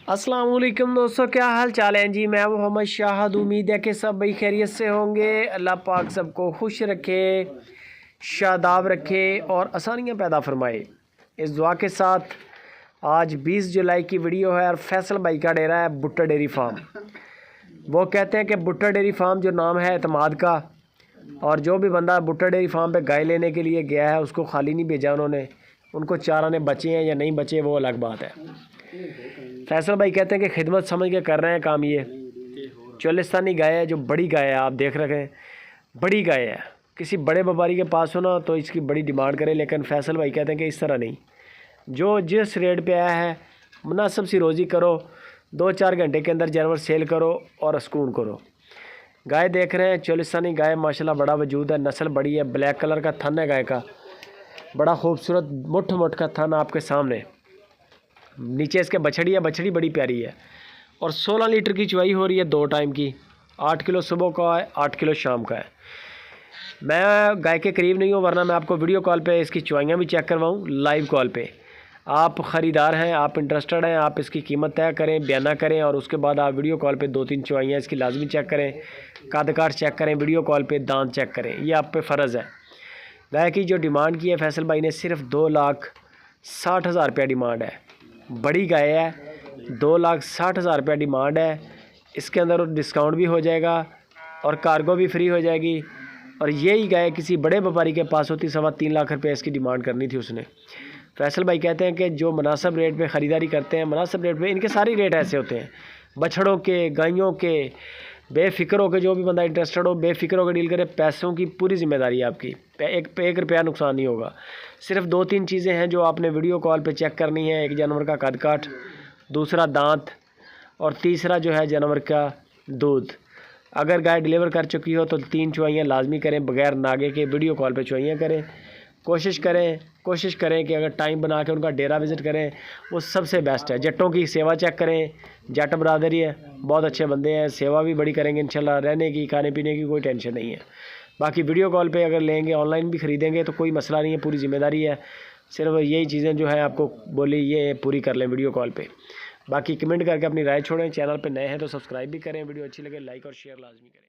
अस्सलाम वालेकुम दोस्तों, क्या हाल चाल है जी। मैं मोहम्मद शाहद। उम्मीद है कि सब भाई खैरियत से होंगे। अल्लाह पाक सबको खुश रखे, शादाब रखे और आसानियाँ पैदा फरमाए। इस दुआ के साथ आज 20 जुलाई की वीडियो है और फैसल भाई का डेरा है भुट्टा डेयरी फार्म। वो कहते हैं कि भुट्टा डेयरी फार्म जो नाम है एतमाद का, और जो भी बंदा भुट्टा डेयरी फार्म पे गाय लेने के लिए गया है उसको खाली नहीं भेजा उन्होंने। उनको 4 आने बचे हैं या नहीं बचे वो अलग बात है। फैसल भाई कहते हैं कि खिदमत समझ के कर रहे हैं काम। ये चोलिस्तानी गाय है, जो बड़ी गाय है, आप देख रखे हैं बड़ी गाय है। किसी बड़े व्यापारी के पास हो ना तो इसकी बड़ी डिमांड करे, लेकिन फैसल भाई कहते हैं कि इस तरह नहीं। जो जिस रेट पे आया है मुनासिब सी रोज़ी करो, 2-4 घंटे के अंदर जानवर सेल करो और सुकून करो। गाय देख रहे हैं चोलिस्तानी गाय माशाल्लाह बड़ा वजूद है, नस्ल बड़ी है, ब्लैक कलर का थन है गाय का, बड़ा खूबसूरत मुठ का थन आपके सामने। नीचे इसके बछड़ी है, बछड़ी बड़ी प्यारी है और 16 लीटर की चुवाई हो रही है 2 टाइम की। 8 किलो सुबह का है, 8 किलो शाम का है। मैं गाय के करीब नहीं हूँ, वरना मैं आपको वीडियो कॉल पे इसकी चुवाइयाँ भी चेक करवाऊँ लाइव कॉल पे। आप ख़रीदार हैं, आप इंटरेस्टेड हैं, आप इसकी कीमत तय करें, बयाना करें और उसके बाद आप वीडियो कॉल पे 2-3 चुवाइयाँ इसकी लाजमी चेक करें, कद काठ चेक करें, वीडियो कॉल पे दांत चेक करें। ये आप पे फ़र्ज़ है। गाय की जो डिमांड की है फैसल भाई ने सिर्फ 2,60,000 रुपया डिमांड है। बड़ी गाय है, 2,60,000 रुपया डिमांड है। इसके अंदर डिस्काउंट भी हो जाएगा और कार्गो भी फ्री हो जाएगी। और यही गाय किसी बड़े व्यापारी के पास होती 3.25 लाख रुपये इसकी डिमांड करनी थी उसने। फैसल भाई कहते हैं कि जो मुनासिब रेट पे ख़रीदारी करते हैं, मुनासिब रेट पे, इनके सारे रेट ऐसे होते हैं बछड़ों के, गायों के, बेफ़िक्र हो के जो भी बंदा इंटरेस्टेड हो बेफ़िक्र होकर डील करे। पैसों की पूरी जिम्मेदारी है आपकी, एक रुपया नुकसान नहीं होगा। सिर्फ 2-3 चीज़ें हैं जो आपने वीडियो कॉल पे चेक करनी है। एक जानवर का कद काठ, दूसरा दांत और तीसरा जो है जानवर का दूध। अगर गाय डिलीवर कर चुकी हो तो 3 चुवाइयाँ लाजमी करें, बगैर नागे के वीडियो कॉल पे चुवाइयाँ करें। कोशिश करें कि अगर टाइम बना के उनका डेरा विज़िट करें, वो सबसे बेस्ट है। जट्टों की सेवा चेक करें, जट बरादरी है, बहुत अच्छे बंदे हैं, सेवा भी बड़ी करेंगे इंशाल्लाह। रहने की, खाने पीने की कोई टेंशन नहीं है। बाकी वीडियो कॉल पे अगर लेंगे, ऑनलाइन भी ख़रीदेंगे तो कोई मसला नहीं है, पूरी ज़िम्मेदारी है। सिर्फ यही चीज़ें जो है आपको बोली ये पूरी कर लें वीडियो कॉल पे। बाकी कमेंट करके अपनी राय छोड़ें। चैनल पे नए हैं तो सब्सक्राइब भी करें, वीडियो अच्छी लगे लाइक और शेयर लाजमी करें।